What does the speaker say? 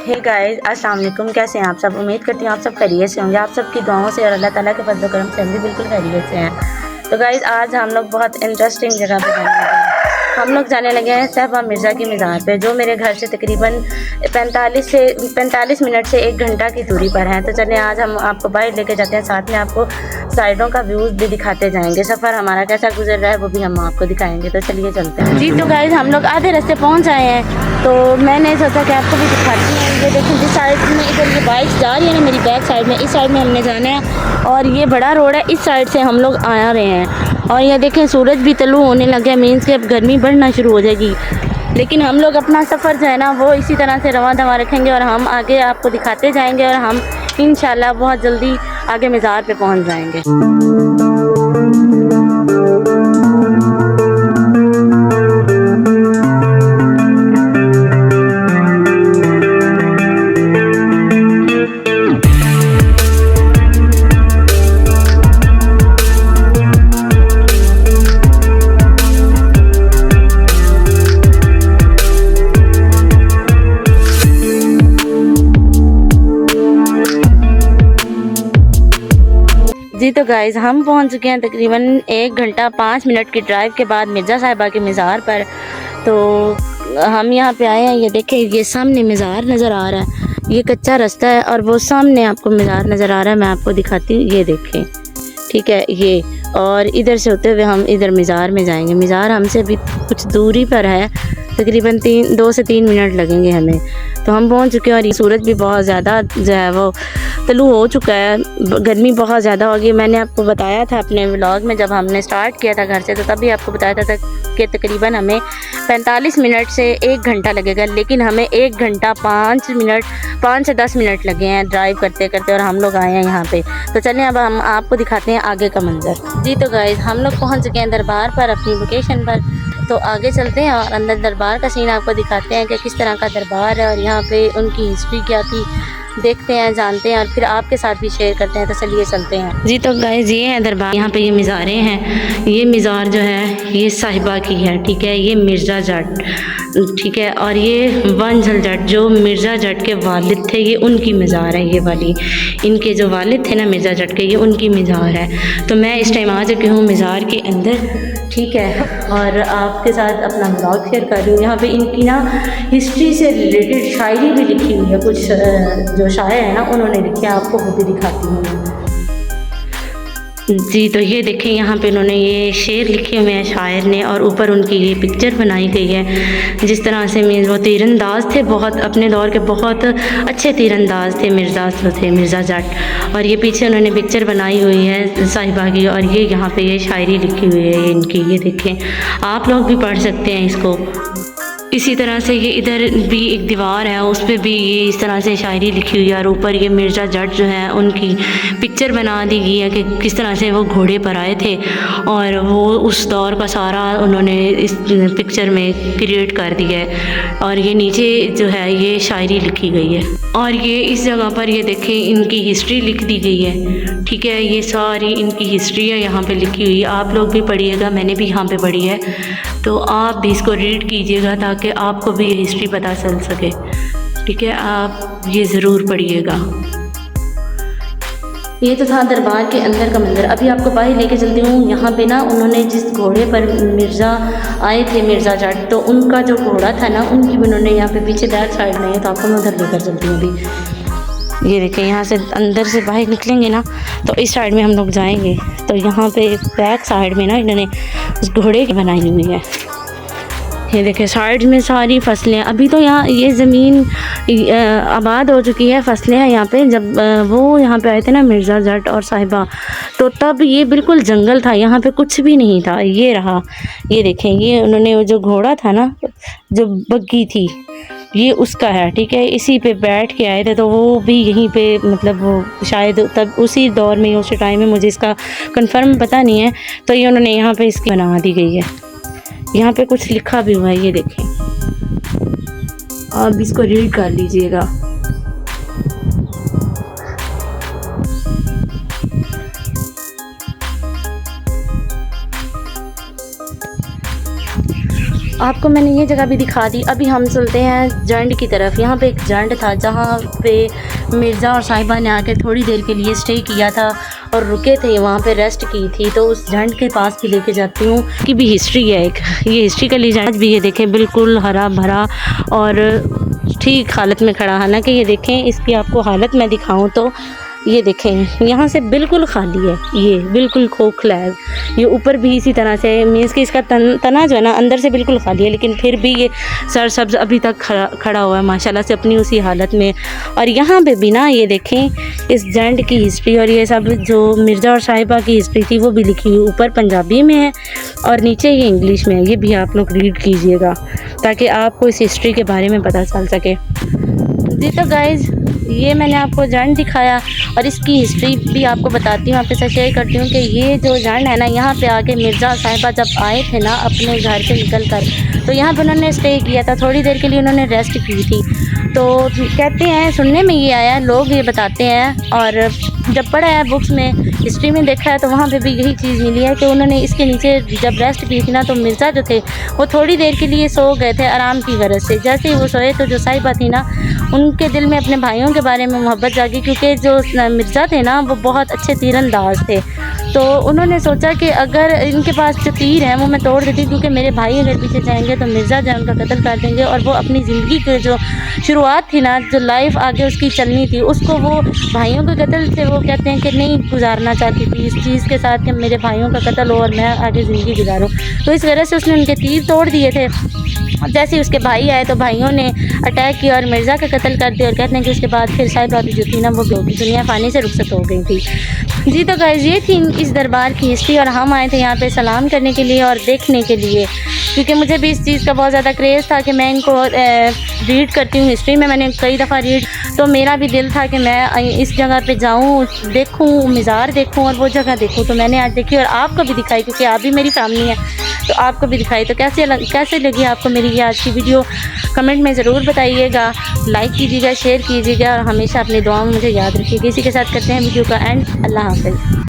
Hey guys, अस्सलाम वालेकुम। कैसे हैं आप सब? उम्मीद करती हूँ आप सब खैरियत से होंगे। आप सबकी दुआओं से और अल्लाह ताला के फज़ल करम से हम भी बिल्कुल खैरियत से हैं। तो गाइस, आज हम लोग बहुत इंटरेस्टिंग जगह पे जाने लगे हैं। हम लोग जाने लगे हैं साहिबा मिर्ज़ा की मज़ार पे, जो मेरे घर से तकरीबन 45 मिनट से 1 घंटा की दूरी पर है। तो चलिए आज हम आपको बाहर लेके जाते हैं, साथ में आपको साइडों का व्यूज़ भी दिखाते जाएंगे। सफ़र हमारा कैसा गुजर रहा है वो भी हम आपको दिखाएंगे। तो चलिए चलते हैं जी। तो गाइस, हम लोग आधे रास्ते पहुंच आए हैं, तो मैंने सोचा कि आपको भी दिखाती हैं। ये देखें, जिस साइड में इधर ये बाइक जा रही है ना, मेरी बैक साइड में, इस साइड में हमने जाना है और ये बड़ा रोड है, इस साइड से हम लोग आ रहे हैं। और ये देखें, सूरज भी तलू होने लगे, मीन्स कि अब गर्मी बढ़ना शुरू हो जाएगी। लेकिन हम लोग अपना सफ़र जो है ना वो इसी तरह से रवां दवा रखेंगे और हम आगे आपको दिखाते जाएंगे और हम इंशाल्लाह बहुत जल्दी आगे मज़ार पे पहुंच जाएंगे। जी तो गाइज़, हम पहुंच चुके हैं तकरीबन 1 घंटा 5 मिनट की ड्राइव के बाद मिर्ज़ा साहिबा की मज़ार पर। तो हम यहाँ पे आए हैं। ये देखें, ये सामने मज़ार नज़र आ रहा है, ये कच्चा रास्ता है और वो सामने आपको मज़ार नज़र आ रहा है। मैं आपको दिखाती हूँ, ये देखें, ठीक है ये। और इधर से होते हुए हम इधर मज़ार में जाएंगे। मज़ार हमसे भी कुछ दूरी पर है, तकरीबन 2 से 3 मिनट लगेंगे हमें। तो हम पहुंच चुके हैं और ये सूरज भी बहुत ज़्यादा जो है वो तलू हो चुका है, गर्मी बहुत ज़्यादा होगी। मैंने आपको बताया था अपने व्लॉग में, जब हमने स्टार्ट किया था घर से, तो तभी आपको बताया था कि तकरीबन हमें 45 मिनट से 1 घंटा लगेगा, लेकिन हमें 1 घंटा 5 से 10 मिनट लगे हैं ड्राइव करते करते और हम लोग आए हैं यहाँ पे। तो चलें अब हम आपको दिखाते हैं आगे का मंजर। जी तो गाइस, हम लोग पहुँच चुके हैं दरबार पर, अपनी लोकेशन पर। तो आगे चलते हैं और अंदर दरबार का सीन आपको दिखाते हैं कि किस तरह का दरबार है और यहाँ पे उनकी हिस्ट्री क्या थी, देखते हैं, जानते हैं और फिर आपके साथ भी शेयर करते हैं। तो चलिए चलते हैं जी। तो गाइस, ये है दरबार, यहाँ पे ये मज़ारें हैं। ये मज़ार जो है ये साहिबा की है, ठीक है, ये मिर्ज़ा जट, ठीक है, और ये वंझल जट जो मिर्ज़ा जट के वालिद थे, ये उनकी मज़ार है। ये वाली इनके जो वालिद थे ना मिर्ज़ा जट के, ये उनकी मज़ार है। तो मैं इस टाइम आ चुकी हूँ मज़ार के अंदर, ठीक है, और आपके साथ अपना ब्लॉग शेयर कर रही हूँ। यहाँ पे इनकी ना हिस्ट्री से रिलेटेड शायरी भी लिखी हुई है, कुछ जो शायर है ना उन्होंने लिखी है, आपको वो भी दिखाती हूँ जी। तो ये देखें, यहाँ पे उन्होंने ये शेर लिखे हुए हैं शायर ने, और ऊपर उनकी ये पिक्चर बनाई गई है। जिस तरह से मीन्स वो तीरंदाज थे, बहुत अपने दौर के बहुत अच्छे तीरंदाज थे मिर्ज़ा जट। और ये पीछे उन्होंने पिक्चर बनाई हुई है साहिबा की, और ये यहाँ पे ये शायरी लिखी हुई है इनकी, ये देखें, आप लोग भी पढ़ सकते हैं इसको। इसी तरह से ये इधर भी एक दीवार है, उस पर भी ये इस तरह से शायरी लिखी हुई है, और ऊपर ये मिर्ज़ा जट जो है उनकी पिक्चर बना दी गई है कि किस तरह से वो घोड़े पर आए थे, और वो उस दौर का सारा उन्होंने इस पिक्चर में क्रिएट कर दिया है। और ये नीचे जो है ये शायरी लिखी गई है, और ये इस जगह पर ये देखें इनकी हिस्ट्री लिख दी गई है, ठीक है, ये सारी इनकी हिस्ट्री है यहाँ पे लिखी हुई है। आप लोग भी पढ़िएगा, मैंने भी यहाँ पे पढ़ी है, तो आप भी इसको रीड कीजिएगा ताकि आपको भी ये हिस्ट्री पता चल सके, ठीक है, आप ये ज़रूर पढ़िएगा। ये तो था दरबार के अंदर का मंजर। अभी आपको बाहर लेके चलती हूँ। यहाँ पे ना उन्होंने जिस घोड़े पर मिर्ज़ा आए थे, मिर्ज़ा जट, तो उनका जो घोड़ा था ना, उनकी भी उन्होंने यहाँ पे पीछे बैक साइड में है, तो आपको मैं उधर लेकर चलती हूँ अभी। ये देखें, यहाँ से अंदर से बाहर निकलेंगे ना तो इस साइड में हम लोग जाएंगे, तो यहाँ पे बैक साइड में ना इन्होंने उस घोड़े की बनाई हुई है। ये देखें, साइड में सारी फसलें, अभी तो यहाँ ये ज़मीन आबाद हो चुकी है, फसलें हैं यहाँ पे। जब वो यहाँ पे आए थे ना मिर्ज़ा जट और साहिबा, तो तब ये बिल्कुल जंगल था, यहाँ पे कुछ भी नहीं था। ये रहा, ये देखें, ये उन्होंने जो घोड़ा था ना, जो बग्गी थी, ये उसका है, ठीक है, इसी पे बैठ के आए थे। तो वो भी यहीं पे, मतलब वो शायद तब उसी दौर में, उसी टाइम में, मुझे इसका कंफर्म पता नहीं है। तो ये उन्होंने यहाँ पे इसकी बना दी गई है। यहाँ पे कुछ लिखा भी हुआ है, ये देखें, आप इसको रीड कर लीजिएगा। आपको मैंने ये जगह भी दिखा दी। अभी हम चलते हैं जंड की तरफ। यहाँ पे एक जंड था जहाँ पे मिर्ज़ा और साहिबा ने आके थोड़ी देर के लिए स्टे किया था और रुके थे, वहाँ पे रेस्ट की थी। तो उस जंड के पास भी लेके जाती हूँ कि भी हिस्ट्री है एक, ये हिस्ट्रिकली जंड भी ये देखें बिल्कुल हरा भरा और ठीक हालत में खड़ा। हालांकि ये देखें इसकी आपको हालत मैं दिखाऊँ तो ये देखें यहाँ से बिल्कुल खाली है, ये बिल्कुल खोखला है। ये ऊपर भी इसी तरह से मीन्स कि इसका तना जो है ना अंदर से बिल्कुल खाली है, लेकिन फिर भी ये सरसब्ज अभी तक खड़ा हुआ है माशाल्लाह से अपनी उसी हालत में। और यहाँ पे भी ना ये देखें इस जंड की हिस्ट्री और ये सब जो मिर्ज़ा और साहिबा की हिस्ट्री थी वो भी लिखी हुई ऊपर पंजाबी में है और नीचे ये इंग्लिश में है। ये भी आप लोग रीड कीजिएगा ताकि आपको इस हिस्ट्री के बारे में पता चल सके। जी तो गाइज़ ये मैंने आपको जंड दिखाया और इसकी हिस्ट्री भी आपको बताती हूँ, आपके साथ शेयर करती हूँ कि ये जो जंड है ना, यहाँ पे आके मिर्ज़ा साहिबा जब आए थे ना अपने घर से निकल कर, तो यहाँ पे उन्होंने स्टे किया था, थोड़ी देर के लिए उन्होंने रेस्ट की थी। तो कहते हैं, सुनने में ये आया, लोग ये बताते हैं और जब पढ़ा है बुक्स में, हिस्ट्री में देखा है तो वहाँ पे भी यही चीज़ मिली है कि उन्होंने इसके नीचे जब रेस्ट की थी ना तो मिर्ज़ा जो थे वो थोड़ी देर के लिए सो गए थे आराम की गरज से। जैसे ही वो सोए तो जो साहिबा थी ना उनके दिल में अपने भाइयों के बारे में मोहब्बत जागी, क्योंकि जो मिर्ज़ा थे ना वो बहुत अच्छे तीरंदाज थे। तो उन्होंने सोचा कि अगर इनके पास जो तीर है वो मैं तोड़ देती, क्योंकि मेरे भाई अगर पीछे जाएंगे तो मिर्ज़ा जो उनका कत्ल कर देंगे और वो अपनी ज़िंदगी की जो शुरुआत थी ना, जो लाइफ आगे उसकी चलनी थी, उसको वो भाइयों के कत्ल से वो कहते हैं कि नहीं गुजारना चाहती थी इस चीज़ के साथ कि मेरे भाइयों का कत्ल हो और मैं आगे ज़िंदगी गुजारूँ। तो इस वजह से उसने उनके तीर तोड़ दिए थे। जैसे ही उसके भाई आए तो भाइयों ने अटैक किया और मिर्ज़ा का कत्ल कर दिया और कहते हैं कि उसके बाद फिर साहिबा जो थी ना वो दुनिया फ़ानी से रुखसत हो गई थी। जी तो गाइस ये थी इस दरबार की हिस्ट्री और हम आए थे यहाँ पे सलाम करने के लिए और देखने के लिए, क्योंकि मुझे भी इस चीज़ का बहुत ज़्यादा क्रेज़ था कि मैं इनको रीड करती हूँ। हिस्ट्री में मैंने कई दफ़ा रीड, तो मेरा भी दिल था कि मैं इस जगह पे जाऊँ, देखूँ, मज़ार देखूँ और वो जगह देखूँ। तो मैंने आज देखी और आपको भी दिखाई, क्योंकि आप भी मेरी फैमिली है तो आपको भी दिखाई। तो कैसे लगी आपको मेरी ये आज की वीडियो, कमेंट में ज़रूर बताइएगा, लाइक कीजिएगा, शेयर कीजिएगा और हमेशा अपनी दुआ में मुझे याद रखिएगा। इसी के साथ करते हैं वीडियो का एंड। अल्लाह हाफ़िज़।